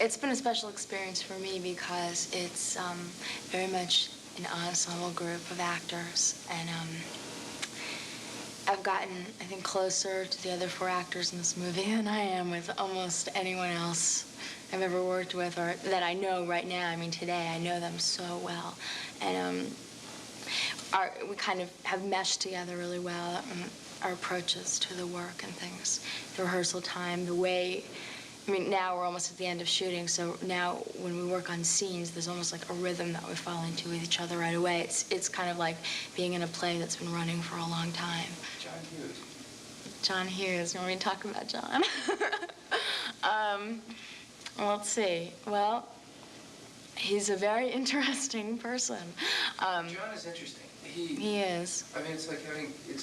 It's been a special experience for me because it's very much an ensemble group of actors, and I've gotten, I think, closer to the other 4 actors in this movie than I am with almost anyone else I've ever worked with or that I know right now. I mean, today I know them so well, and we kind of have meshed together really well. Our approaches to the work and things, the rehearsal time, the way. I mean, now we're almost at the end of shooting, so now when we work on scenes, there's almost like a rhythm that we fall into with each other right away. It's kind of like being in a play that's been running for a long time. John Hughes. John Hughes. You want me to talk about John? Well, let's see. Well, he's a very interesting person. John is interesting. He is. I mean, it's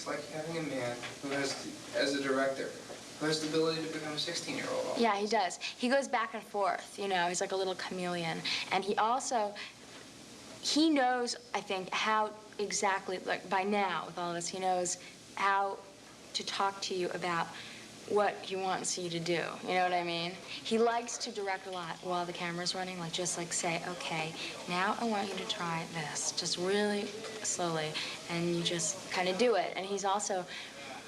like having a man who has, as a director, who has the ability to become a 16-year-old. Yeah, he does. He goes back and forth, you know. He's like a little chameleon. And he knows, I think, how exactly, like by now with all this, he knows how to talk to you about what he wants you to do. You know what I mean? He likes to direct a lot while the camera's running, like just like say, okay, now I want you to try this, just really slowly, and you just kind of do it. And he's also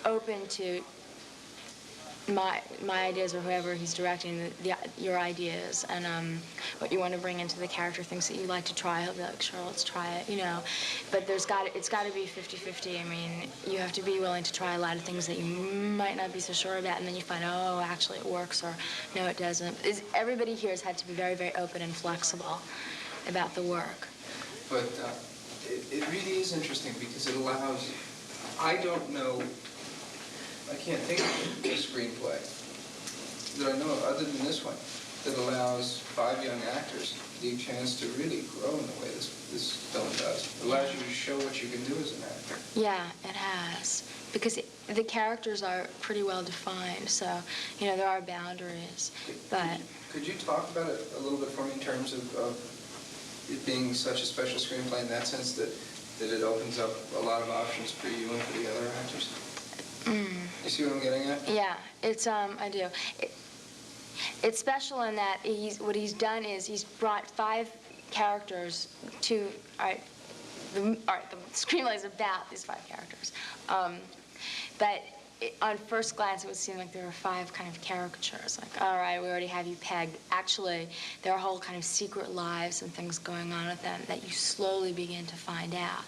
open to my ideas or whoever he's directing, your ideas, and what you want to bring into the character, things that you like to try. He'll be like, sure, let's try it, you know. But it's got to be 50-50. I mean, you have to be willing to try a lot of things that you might not be so sure about, and then you find, oh, actually it works, or no, it doesn't. Everybody here has had to be very, very open and flexible about the work. But it really is interesting because it allows, I don't know, I can't think of a screenplay that I know of, other than this one, that allows 5 young actors the chance to really grow in the way this film does. It allows you to show what you can do as an actor. Yeah, it has. Because the characters are pretty well defined, so, you know, there are boundaries. Could you talk about it a little bit for me in terms of it being such a special screenplay in that sense that it opens up a lot of options for you and for the other actors? You see what I'm getting at? Yeah, I do. It's special in that what he's done is he's brought 5 characters to, the screenplay is about these 5 characters. But on first glance, it would seem like there were 5 kind of caricatures. Like, all right, we already have you pegged. Actually, there are whole kind of secret lives and things going on with them that you slowly begin to find out.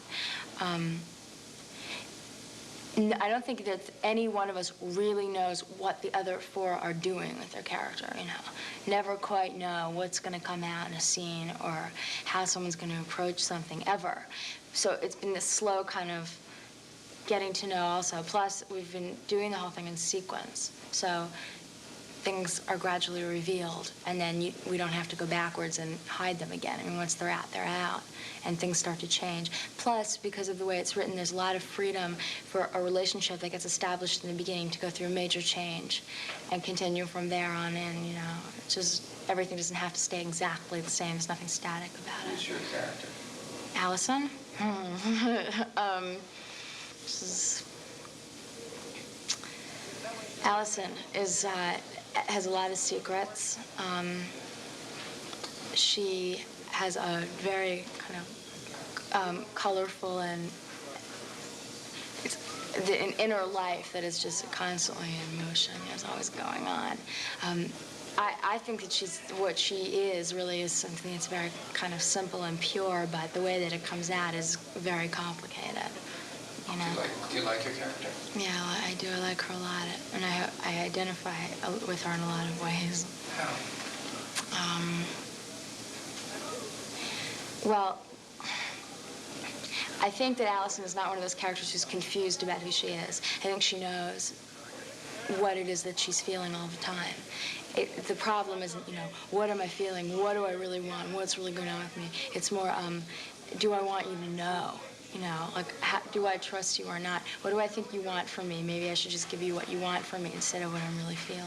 I don't think that any one of us really knows what the other 4 are doing with their character, you know. Never quite know what's going to come out in a scene or how someone's going to approach something, ever. So it's been this slow kind of getting to know also. Plus, we've been doing the whole thing in sequence. So things are gradually revealed, and then we don't have to go backwards and hide them again. I mean, once they're out, and things start to change. Plus, because of the way it's written, there's a lot of freedom for a relationship that gets established in the beginning to go through a major change and continue from there on in, you know. It's just, everything doesn't have to stay exactly the same. There's nothing static about it. Who's your character? Allison? Allison has a lot of secrets. She has a very kind of colorful and an inner life that is just constantly in motion. Is always going on. I think that what she is really is something that's very kind of simple and pure, but the way that it comes out is very complicated. You know? Do you like your character? Yeah, I do. I like her a lot, and I identify with her in a lot of ways. How? Well, I think that Allison is not one of those characters who's confused about who she is. I think she knows what it is that she's feeling all the time. The problem isn't, you know, what am I feeling? What do I really want? What's really going on with me? It's more, do I want you to know? You know, like, do I trust you or not? What do I think you want from me? Maybe I should just give you what you want from me instead of what I'm really feeling.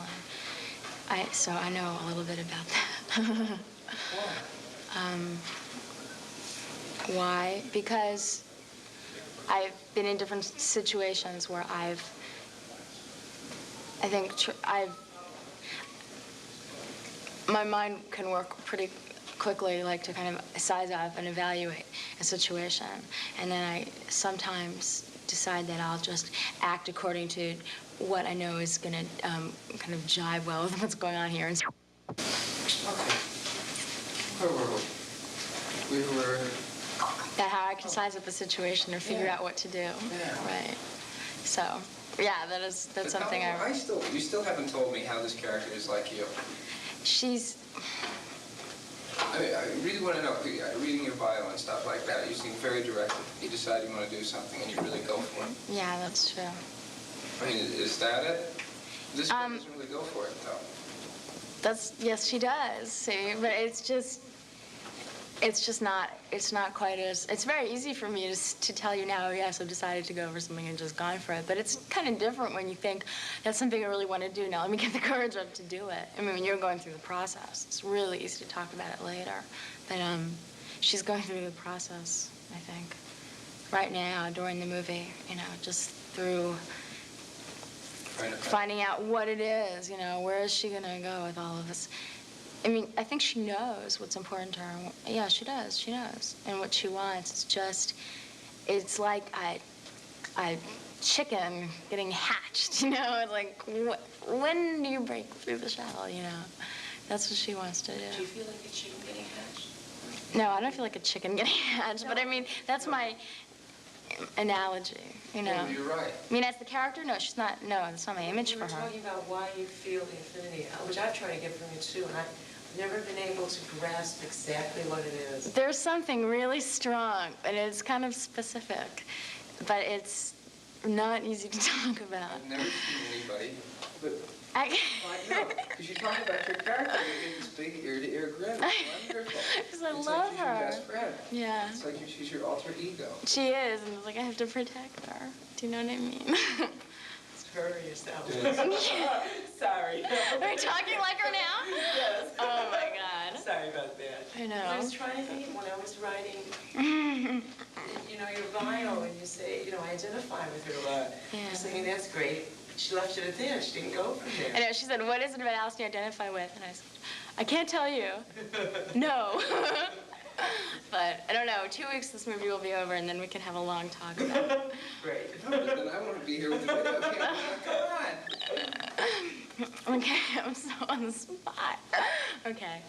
So I know a little bit about that. Why? Because I've been in different situations where my mind can work pretty quickly, like to kind of size up and evaluate a situation. And then I sometimes decide that I'll just act according to what I know is going to kind of jive well with what's going on here. And Okay. Where were we? We were... that how I can size up a situation or figure out what to do. Yeah. Right. So, yeah, that's something You still haven't told me how this character is like you. She's... I really want to know, reading your bio and stuff like that, you seem very directed. You decide you want to do something and you really go for it. Yeah, that's true. I mean, is that it? This girl doesn't really go for it, though. Yes, she does, see, but it's not quite as, it's very easy for me to tell you now, yes, I've decided to go for something and just gone for it, but it's kind of different when you think, that's something I really want to do now, let me get the courage up to do it. I mean, when you're going through the process, it's really easy to talk about it later, but she's going through the process, I think, right now, during the movie, just through finding out what it is, where is she going to go with all of this? I mean, I think she knows what's important to her. Yeah, she does. She knows. And what she wants, it's like a chicken getting hatched, like, when do you break through the shell, That's what she wants to do. Do you feel like a chicken getting hatched? No, I don't feel like a chicken getting hatched, but I mean, that's my analogy, Well, you're right. I mean, as the character, no, she's not, no, that's not my image for her. You were talking about why you feel the affinity, which I try to get from you too, and I've never been able to grasp exactly what it is. There's something really strong, and it's kind of specific, but it's not easy to talk about. I've never seen anybody, but... I know, because you talk about your character, you get this big ear-to-ear grin. It's wonderful. Because I it's love like she's her. Your best friend. Yeah. It's like she's your alter ego. She is, and it's like I have to protect her. Do you know what I mean? Hurry yourself. Yes. Sorry. Are you talking like her now? Yes. Oh my God. Sorry about that. I know. I was trying to think when I was writing, your bio, and you say, I identify with her a lot. Yeah. I was thinking, that's great. She left it at there. She didn't go from there. I know. She said, "What is it about Alice you identify with?" And I said, "I can't tell you." No. But I don't know. 2 weeks, this movie will be over, and then we can have a long talk about it. Great. No, but then I want to be here with the video camera. Come on. Okay, I'm so on the spot. Okay.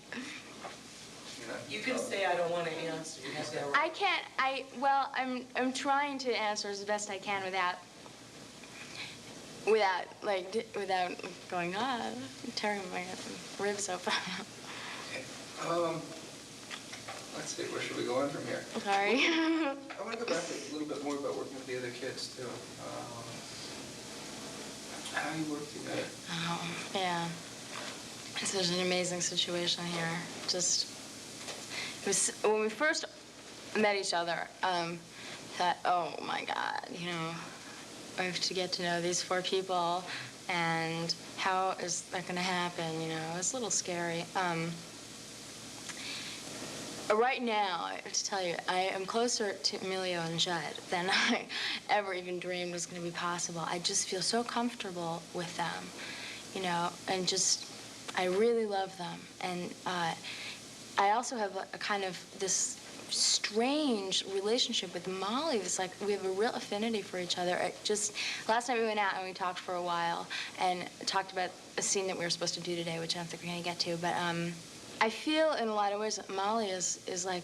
You can say I don't want to answer. You can say I can't. I'm trying to answer as best I can without going tearing my ribs open. Okay. Let's see, where should we go on from here? Sorry. I want to go back a little bit more about working with the other kids, too. How you work together. Oh, yeah. So there's an amazing situation here. It was, when we first met each other, thought, oh my God, I have to get to know these 4 people, and how is that going to happen? It was a little scary. Right now, I have to tell you, I am closer to Emilio and Judd than I ever even dreamed was going to be possible. I just feel so comfortable with them, and I really love them. And I also have a kind of this strange relationship with Molly. It's like we have a real affinity for each other. Last night we went out and we talked for a while and talked about a scene that we were supposed to do today, which I don't think we're going to get to, but I feel in a lot of ways that Molly is like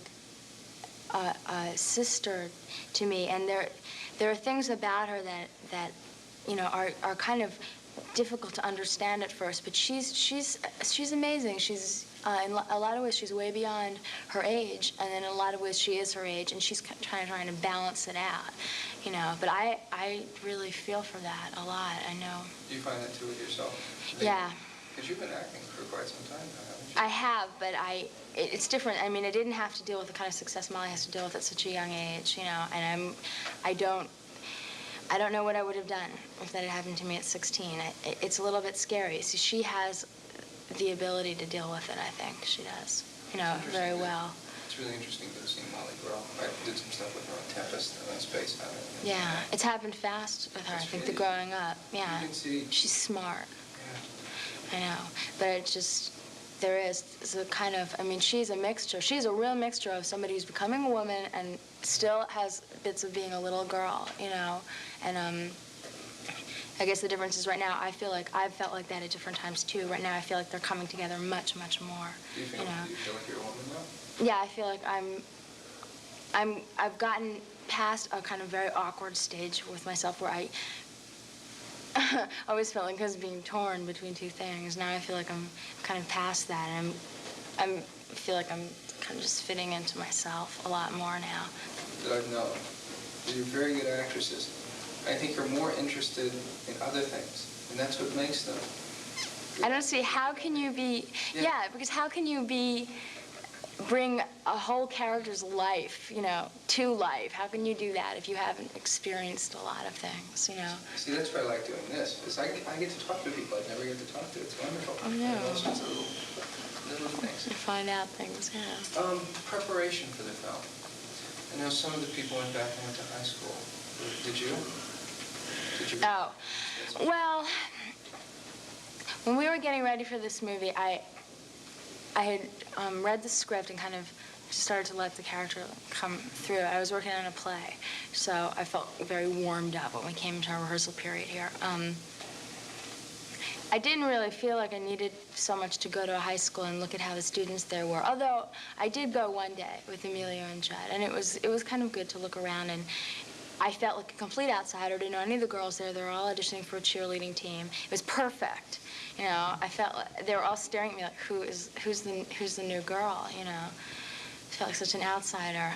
a sister to me, and there are things about her that are kind of difficult to understand at first, but she's amazing. She's in a lot of ways she's way beyond her age, and then in a lot of ways she is her age, and she's trying to balance it out, But I really feel for that a lot. I know. Do you find that too with yourself? Yeah. Because you've been acting for quite some time now, haven't you? I have, but it's different. I mean, I didn't have to deal with the kind of success Molly has to deal with at such a young age, and I don't know what I would have done if that had happened to me at 16. It's a little bit scary. See, she has the ability to deal with it, I think. She does, very well. It's really interesting to see Molly grow. I did some stuff with her on Tempest and Space Time. Yeah, it's happened fast with her, I think, the growing up. Yeah, she's smart. Yeah. I know, but it just, there is a kind of, I mean, she's a mixture. She's a real mixture of somebody who's becoming a woman and still has bits of being a little girl, you know. And I guess the difference is right now, I feel like I've felt like that at different times too. Right now, I feel like they're coming together much, much more. Do you feel like you're a woman now? Yeah, I feel like I've gotten past a kind of very awkward stage with myself where I always felt like I was being torn between two things. Now I feel like I'm kind of past that, and I feel like I'm kind of just fitting into myself a lot more now. That I've known. You're very good actresses. I think you're more interested in other things, and that's what makes them. I don't see, how can you be, yeah, because how can you bring a whole character's life, you know, to life? How can you do that if you haven't experienced a lot of things, you know? See, that's why I like doing this, because I get to talk to people I'd never get to talk to. It's wonderful. I know. All sorts of little things. You find out things, yeah. Preparation for the film. I know some of the people went back and went to high school. Did you? Oh, well, when we were getting ready for this movie, I had read the script and kind of started to let the character come through. I was working on a play, so I felt very warmed up when we came into our rehearsal period here. I didn't really feel like I needed so much to go to a high school and look at how the students there were, although I did go one day with Emilio and Judd, and it was kind of good to look around, and I felt like a complete outsider. Didn't know any of the girls there. They were all auditioning for a cheerleading team. It was perfect. You know, I felt like they were all staring at me like, who's the new girl? You know, I felt like such an outsider.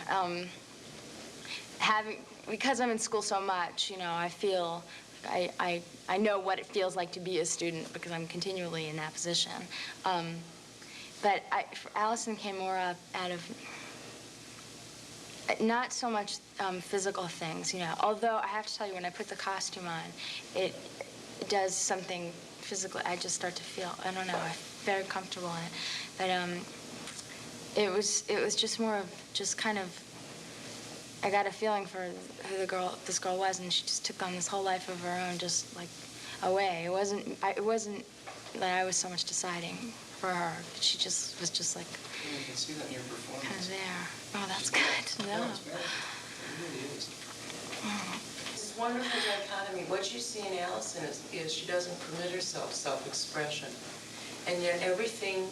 Because I'm in school so much, you know, I feel I know what it feels like to be a student because I'm continually in that position. But Allison came more up out of not so much physical things, you know. Although I have to tell you, when I put the costume on, it does something physically. I just start to feel, I don't know, I'm very comfortable in it. But it was just more of just kind of, I got a feeling for who this girl was, and she just took on this whole life of her own, just like away. It wasn't that I was so much deciding for her. She just was just like. Yeah, you can see that in your performance. Kind of there. Oh, that's good to know. It really is. This wonderful dichotomy. What you see in Allison is she doesn't permit herself self-expression. And yet everything,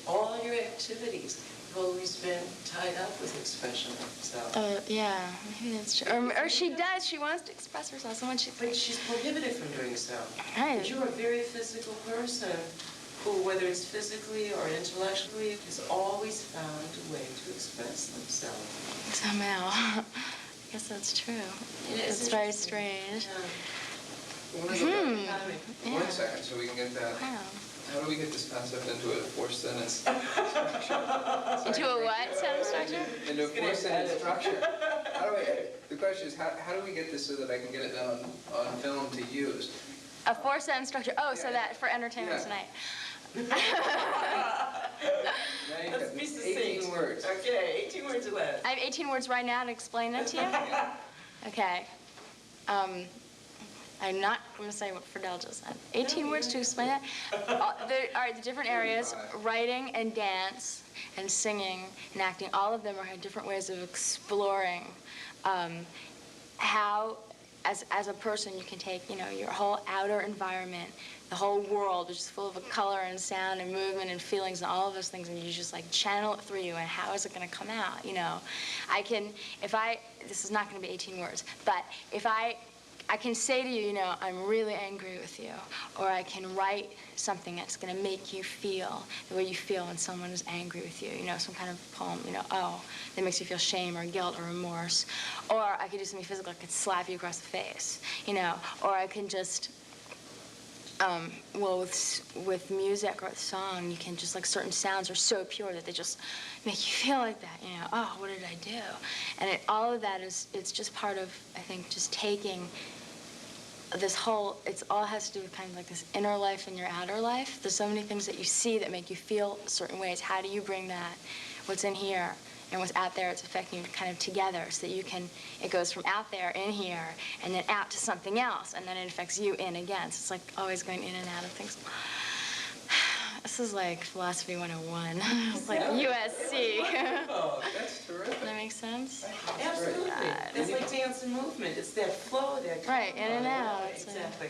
all your activities have always been tied up with expression of self. Yeah, maybe that's true. Or she does. She wants to express herself so much. But she's prohibited from doing so. Right. But you're a very physical person who, whether it's physically or intellectually, has always found a way to express themselves. Somehow. I guess that's true. It's very strange. Yeah. I want to go back 1 second so we can get that. Wow. How do we get this concept into a four-sentence Into a what sentence structure? Into a four-sentence structure. The question is, how do we get this so that I can get it done on film to use? A four-sentence structure. Oh, so Yeah. that for entertainment Yeah. tonight. Now you Let's have be 18 words. Okay, 18 words or less. I have 18 words right now to explain it to you. Okay. I'm not going to say what Fidel just said. 18 words to explain that. All right, the different areas, writing and dance and singing and acting, all of them are different ways of exploring how, as a person, you can take, you know, your whole outer environment, the whole world, which is full of color and sound and movement and feelings and all of those things, and you just like channel it through you, and how is it going to come out, you know? This is not going to be 18 words, but if I can say to you, you know, I'm really angry with you, or I can write something that's going to make you feel the way you feel when someone is angry with you, you know, some kind of poem, you know, that makes you feel shame or guilt or remorse. Or I could do something physical, I could slap you across the face, you know, or I can just, with music or song, you can just, like, certain sounds are so pure that they just make you feel like that, you know, oh, what did I do? And all of that it's just part of, I think, just taking this whole, it all has to do with kind of like this inner life and your outer life. There's so many things that you see that make you feel certain ways. How do you bring that, what's in here and what's out there, it's affecting you kind of together so that you can, it goes from out there in here and then out to something else, and then it affects you in again. So it's like always going in and out of things. This is like philosophy 101. It's like USC. Oh, that's terrific. That makes sense? Absolutely. It's like dance and movement. It's that flow, that... Right, in and out. Exactly.